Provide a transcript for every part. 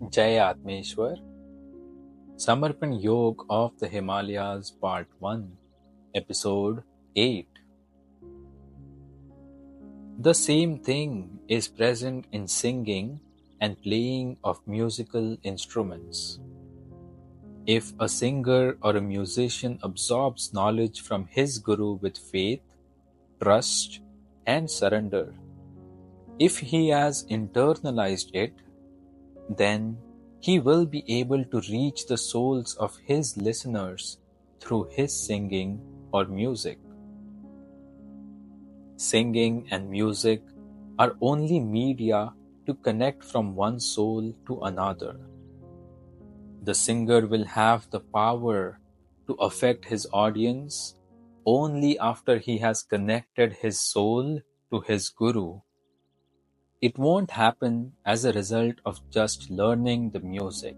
Jai Atmeshwar, Samarpan Yog of the Himalayas Part 1, Episode 8. The same thing is present in singing and playing of musical instruments. If a singer or a musician absorbs knowledge from his guru with faith, trust, and surrender, if he has internalized it, then he will be able to reach the souls of his listeners through his singing or music. Singing and music are only media to connect from one soul to another. The singer will have the power to affect his audience only after he has connected his soul to his guru. It won't happen as a result of just learning the music.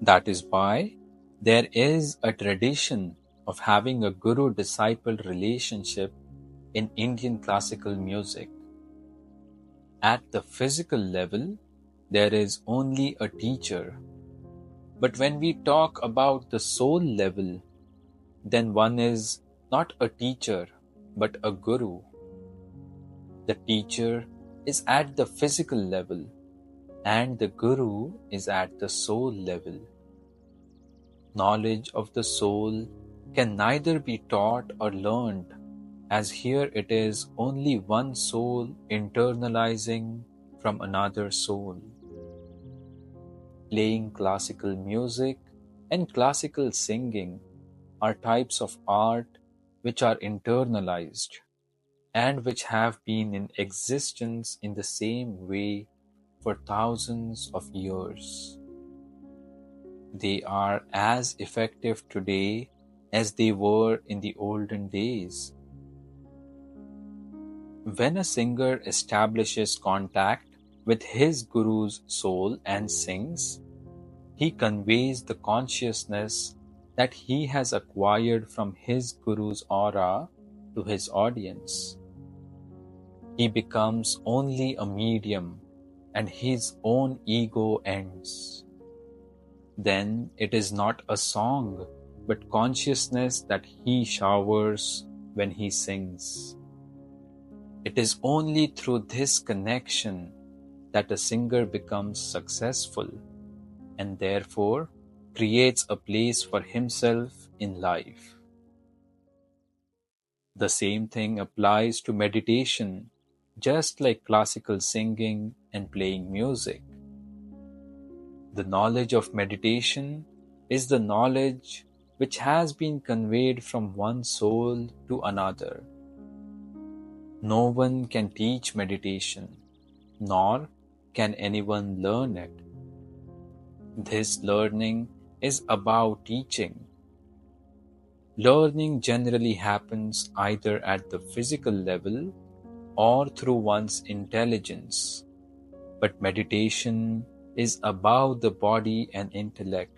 That is why there is a tradition of having a guru-disciple relationship in Indian classical music. At the physical level, there is only a teacher. But when we talk about the soul level, then one is not a teacher, but a guru. The teacher is at the physical level, and the guru is at the soul level. Knowledge of the soul can neither be taught or learned, as here it is only one soul internalizing from another soul. Playing classical music and classical singing are types of art which are internalized and which have been in existence in the same way for thousands of years. They are as effective today as they were in the olden days. When a singer establishes contact with his guru's soul and sings, he conveys the consciousness that he has acquired from his guru's aura to his audience. He becomes only a medium and his own ego ends. Then it is not a song, but consciousness that he showers when he sings. It is only through this connection that a singer becomes successful and therefore creates a place for himself in life. The same thing applies to meditation, just like classical singing and playing music. The knowledge of meditation is the knowledge which has been conveyed from one soul to another. No one can teach meditation, nor can anyone learn it. This learning is about teaching. Learning generally happens either at the physical level or through one's intelligence, but meditation is above the body and intellect.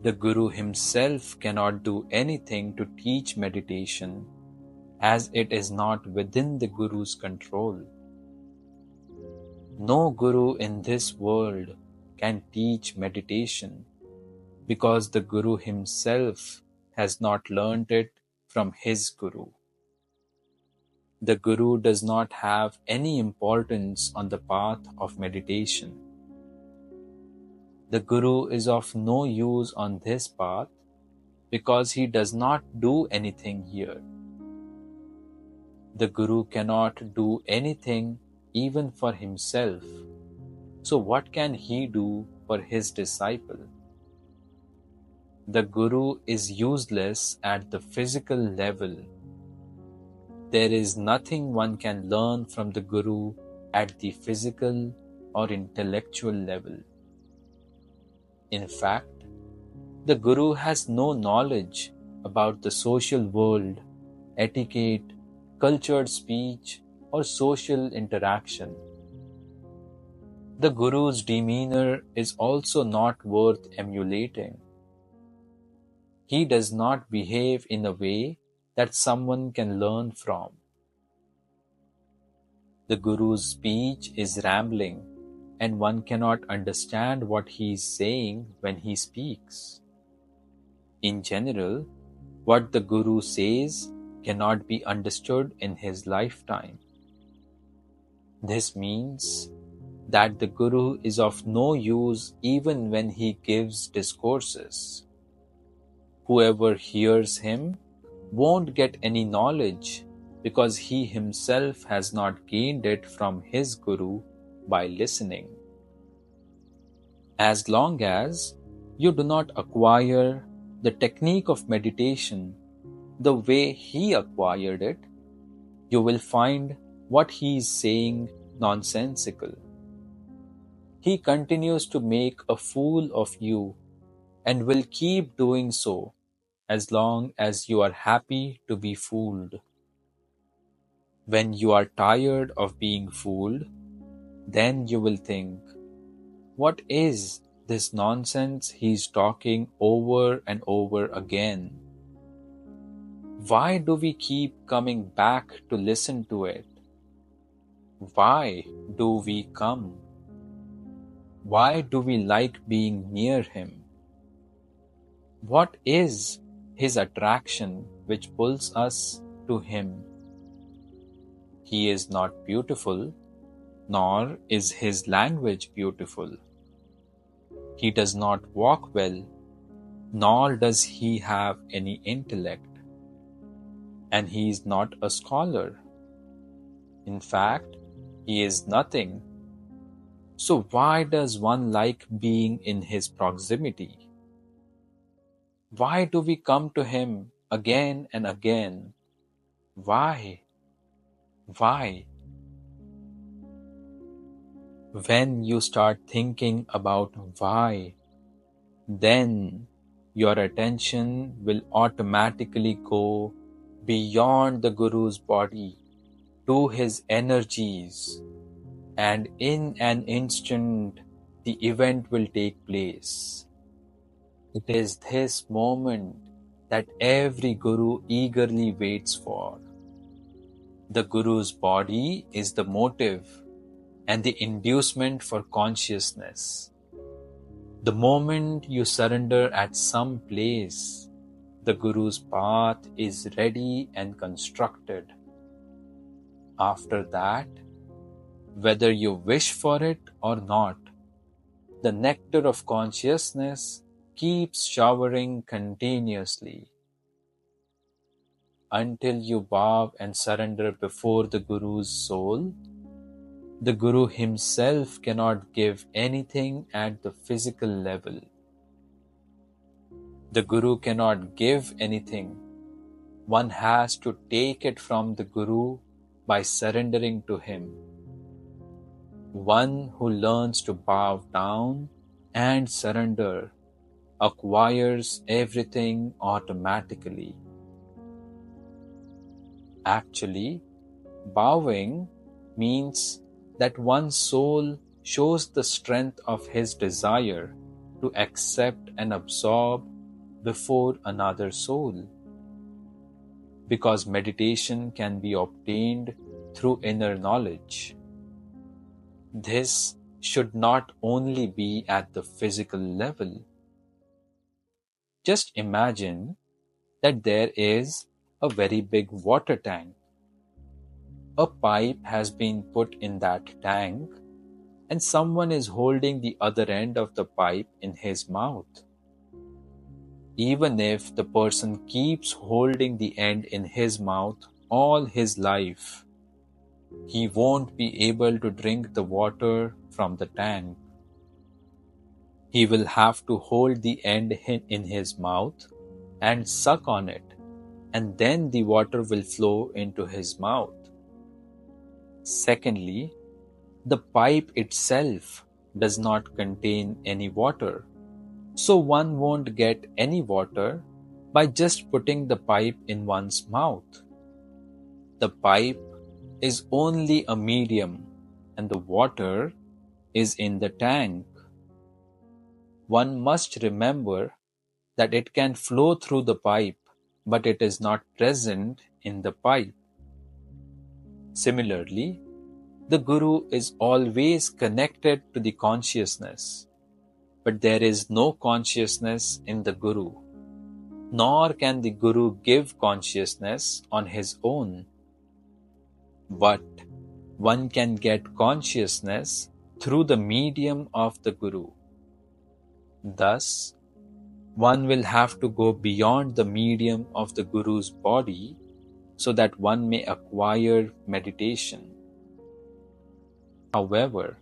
The Guru himself cannot do anything to teach meditation, as it is not within the Guru's control. No Guru in this world can teach meditation, because the Guru himself has not learnt it from his Guru. The Guru does not have any importance on the path of meditation. The Guru is of no use on this path because he does not do anything here. The Guru cannot do anything even for himself. So what can he do for his disciple? The Guru is useless at the physical level. There is nothing one can learn from the Guru at the physical or intellectual level. In fact, the Guru has no knowledge about the social world, etiquette, cultured speech, or social interaction. The Guru's demeanor is also not worth emulating. He does not behave in a way that someone can learn from. The Guru's speech is rambling, and one cannot understand what he is saying when he speaks. In general, what the Guru says cannot be understood in his lifetime. This means that the Guru is of no use even when he gives discourses. Whoever hears him won't get any knowledge because he himself has not gained it from his Guru by listening. As long as you do not acquire the technique of meditation the way he acquired it, you will find what he is saying nonsensical. He continues to make a fool of you and will keep doing so as long as you are happy to be fooled. When you are tired of being fooled, then you will think, what is this nonsense he's talking over and over again? Why do we keep coming back to listen to it? Why do we come? Why do we like being near him? What is his attraction which pulls us to him? He is not beautiful, nor is his language beautiful. He does not walk well, nor does he have any intellect. And he is not a scholar. In fact, he is nothing. So why does one like being in his proximity? Why do we come to him again and again? Why? Why? When you start thinking about why, then your attention will automatically go beyond the Guru's body to his energies, and in an instant the event will take place. It is this moment that every Guru eagerly waits for. The Guru's body is the motive and the inducement for consciousness. The moment you surrender at some place, the Guru's path is ready and constructed. After that, whether you wish for it or not, the nectar of consciousness keeps showering continuously. Until you bow and surrender before the Guru's soul, the Guru himself cannot give anything at the physical level. The Guru cannot give anything. One has to take it from the Guru by surrendering to him. One who learns to bow down and surrender acquires everything automatically. Actually, bowing means that one's soul shows the strength of his desire to accept and absorb before another soul. Because meditation can be obtained through inner knowledge. This should not only be at the physical level. Just imagine that there is a very big water tank. A pipe has been put in that tank, and someone is holding the other end of the pipe in his mouth. Even if the person keeps holding the end in his mouth all his life, he won't be able to drink the water from the tank. He will have to hold the end in his mouth and suck on it, and then the water will flow into his mouth. Secondly, the pipe itself does not contain any water, so one won't get any water by just putting the pipe in one's mouth. The pipe is only a medium, and the water is in the tank. One must remember that it can flow through the pipe, but it is not present in the pipe. Similarly, The Guru is always connected to the consciousness, but there is no consciousness in the Guru, nor can the Guru give consciousness on his own. But one can get consciousness through the medium of the Guru. Thus, one will have to go beyond the medium of the Guru's body so that one may acquire meditation. However,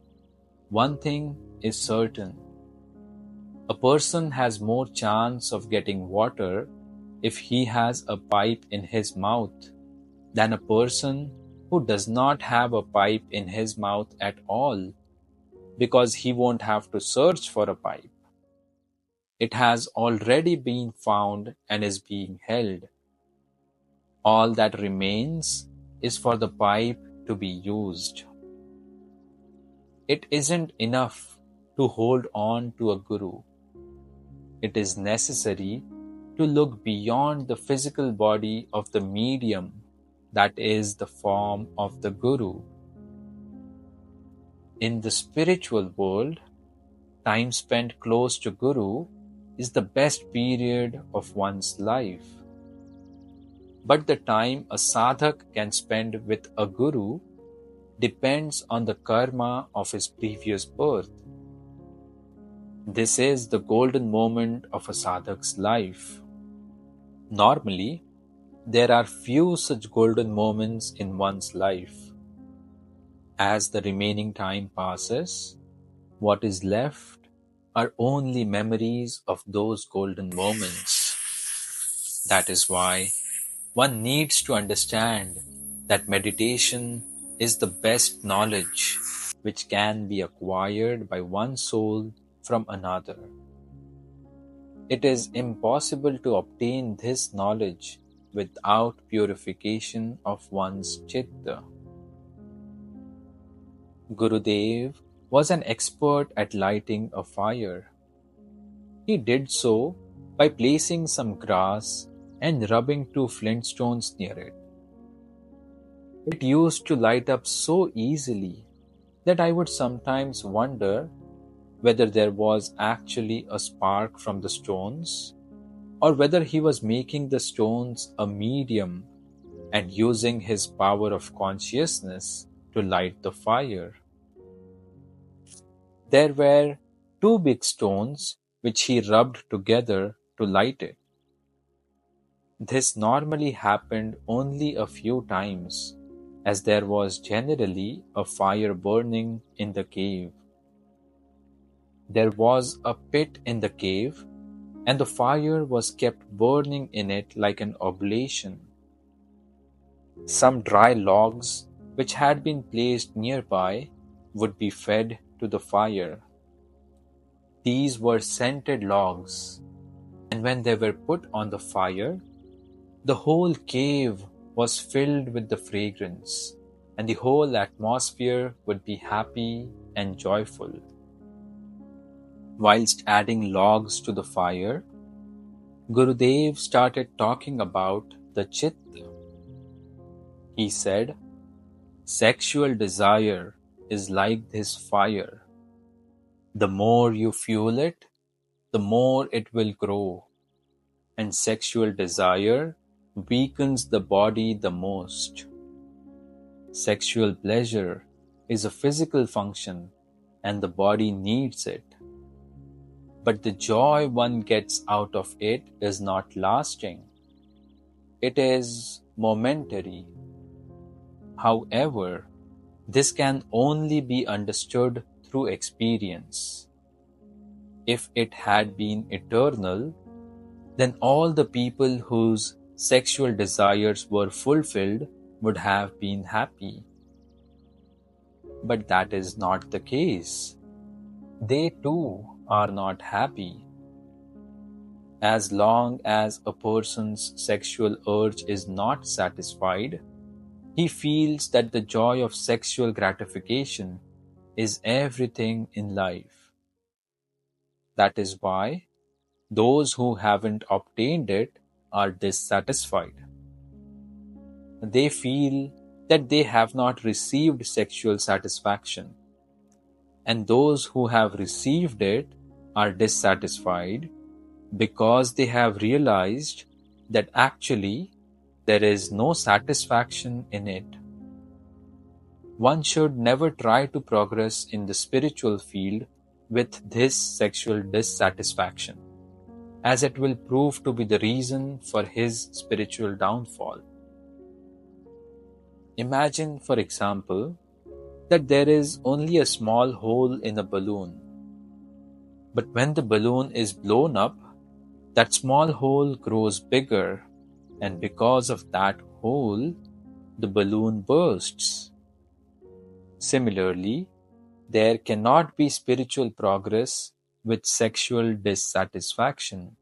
one thing is certain. A person has more chance of getting water if he has a pipe in his mouth than a person who does not have a pipe in his mouth at all, because he won't have to search for a pipe. It has already been found and is being held. All that remains is for the pipe to be used. It isn't enough to hold on to a Guru. It is necessary to look beyond the physical body of the medium that is the form of the Guru. In the spiritual world, time spent close to Guru is the best period of one's life. But the time a sadhak can spend with a Guru depends on the karma of his previous birth. This is the golden moment of a sadhak's life. Normally, there are few such golden moments in one's life. As the remaining time passes, what is left are only memories of those golden moments. That is why one needs to understand that meditation is the best knowledge which can be acquired by one soul from another. It is impossible to obtain this knowledge without purification of one's chitta. Gurudev was an expert at lighting a fire. He did so by placing some grass and rubbing 2 flintstones near it. It used to light up so easily that I would sometimes wonder whether there was actually a spark from the stones, or whether he was making the stones a medium and using his power of consciousness to light the fire. There were 2 big stones which he rubbed together to light it. This normally happened only a few times, as there was generally a fire burning in the cave. There was a pit in the cave, and the fire was kept burning in it like an oblation. Some dry logs which had been placed nearby would be fed to the fire. These were scented logs, and when they were put on the fire, the whole cave was filled with the fragrance, and the whole atmosphere would be happy and joyful. Whilst adding logs to the fire, Gurudev started talking about the chitta. He said, "Sexual desire is like this fire. The more you fuel it, the more it will grow, and sexual desire weakens the body the most. Sexual pleasure is a physical function, and the body needs it. But the joy one gets out of it is not lasting. It is momentary. However, this can only be understood through experience. If it had been eternal, then all the people whose sexual desires were fulfilled would have been happy. But that is not the case. They too are not happy. As long as a person's sexual urge is not satisfied, he feels that the joy of sexual gratification is everything in life. That is why those who haven't obtained it are dissatisfied. They feel that they have not received sexual satisfaction, and those who have received it are dissatisfied because they have realized that actually there is no satisfaction in it. One should never try to progress in the spiritual field with this sexual dissatisfaction, as it will prove to be the reason for his spiritual downfall. Imagine, for example, that there is only a small hole in a balloon. But when the balloon is blown up, that small hole grows bigger, and because of that hole, the balloon bursts. Similarly, there cannot be spiritual progress with sexual dissatisfaction.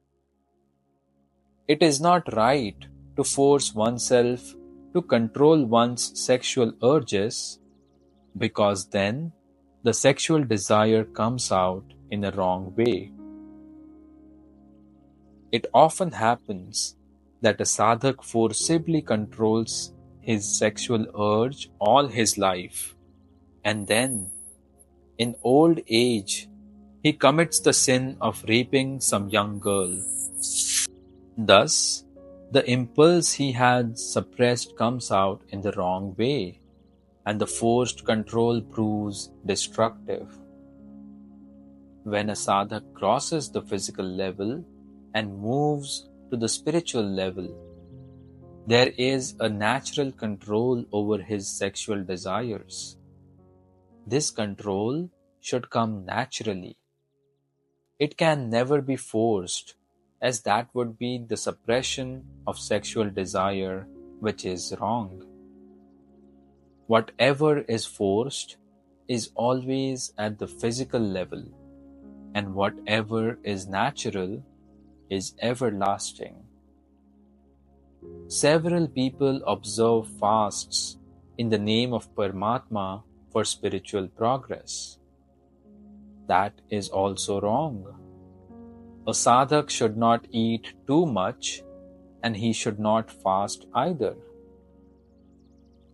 It is not right to force oneself to control one's sexual urges, because then the sexual desire comes out in a wrong way. It often happens that a sadhak forcibly controls his sexual urge all his life, and then, in old age, he commits the sin of raping some young girl. Thus, the impulse he had suppressed comes out in the wrong way, and the forced control proves destructive. When a sadhak crosses the physical level and moves to the spiritual level, there is a natural control over his sexual desires. This control should come naturally. It can never be forced, as that would be the suppression of sexual desire, which is wrong. Whatever is forced is always at the physical level, and whatever is natural is everlasting. Several people observe fasts in the name of Paramatma for spiritual progress. That is also wrong. A sadhak should not eat too much, and he should not fast either.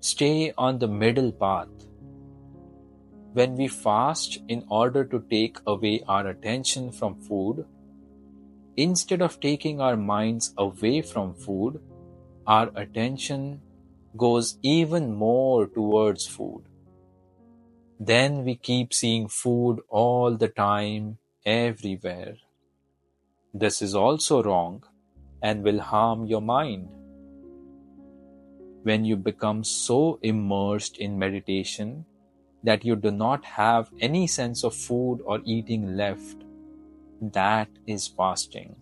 Stay on the middle path. When we fast in order to take away our attention from food, instead of taking our minds away from food, our attention goes even more towards food. Then we keep seeing food all the time, everywhere. This is also wrong and will harm your mind. When you become so immersed in meditation that you do not have any sense of food or eating left, that is fasting.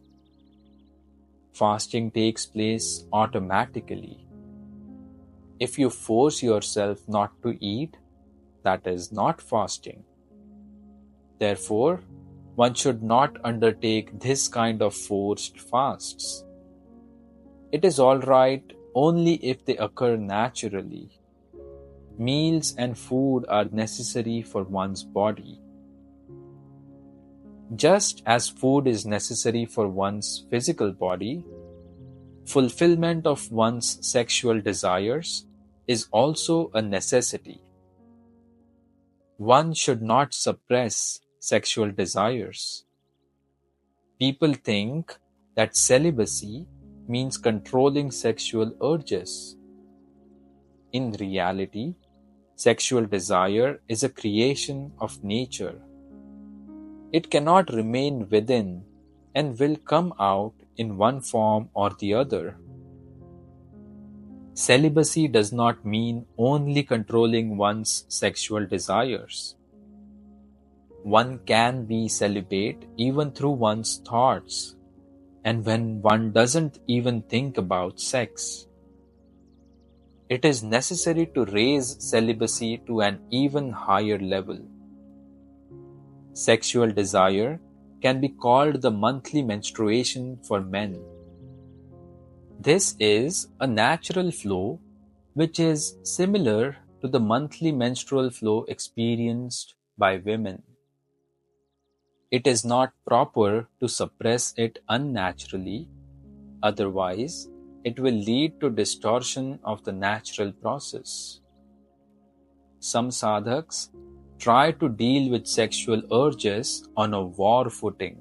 Fasting takes place automatically. If you force yourself not to eat, that is not fasting. Therefore, one should not undertake this kind of forced fasts. It is all right only if they occur naturally. Meals and food are necessary for one's body. Just as food is necessary for one's physical body, fulfillment of one's sexual desires is also a necessity. One should not suppress sexual desires. People think that celibacy means controlling sexual urges. In reality, sexual desire is a creation of nature. It cannot remain within and will come out in one form or the other. Celibacy does not mean only controlling one's sexual desires. One can be celibate even through one's thoughts, and when one doesn't even think about sex. It is necessary to raise celibacy to an even higher level. Sexual desire can be called the monthly menstruation for men. This is a natural flow which is similar to the monthly menstrual flow experienced by women. It is not proper to suppress it unnaturally, otherwise it will lead to distortion of the natural process. some sadhaks try to deal with sexual urges on a war footing.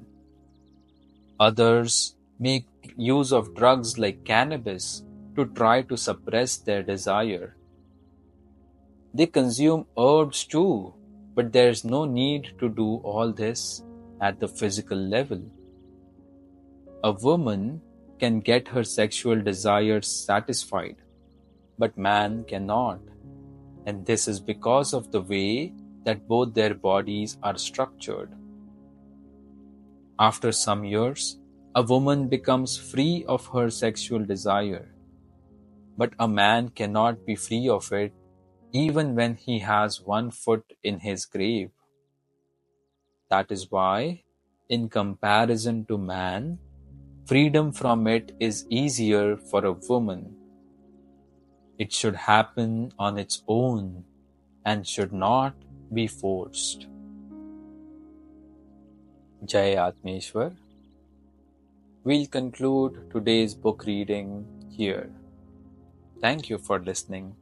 Others make use of drugs like cannabis to try to suppress their desire. They consume herbs too, but there is no need to do all this at the physical level. A woman can get her sexual desires satisfied, but man cannot. And this is because of the way that both their bodies are structured. After some years, a woman becomes free of her sexual desire, but a man cannot be free of it even when he has one foot in his grave. That is why, in comparison to man, freedom from it is easier for a woman. It should happen on its own and should not be forced. Jai Atmeshwar. We'll conclude today's book reading here. Thank you for listening.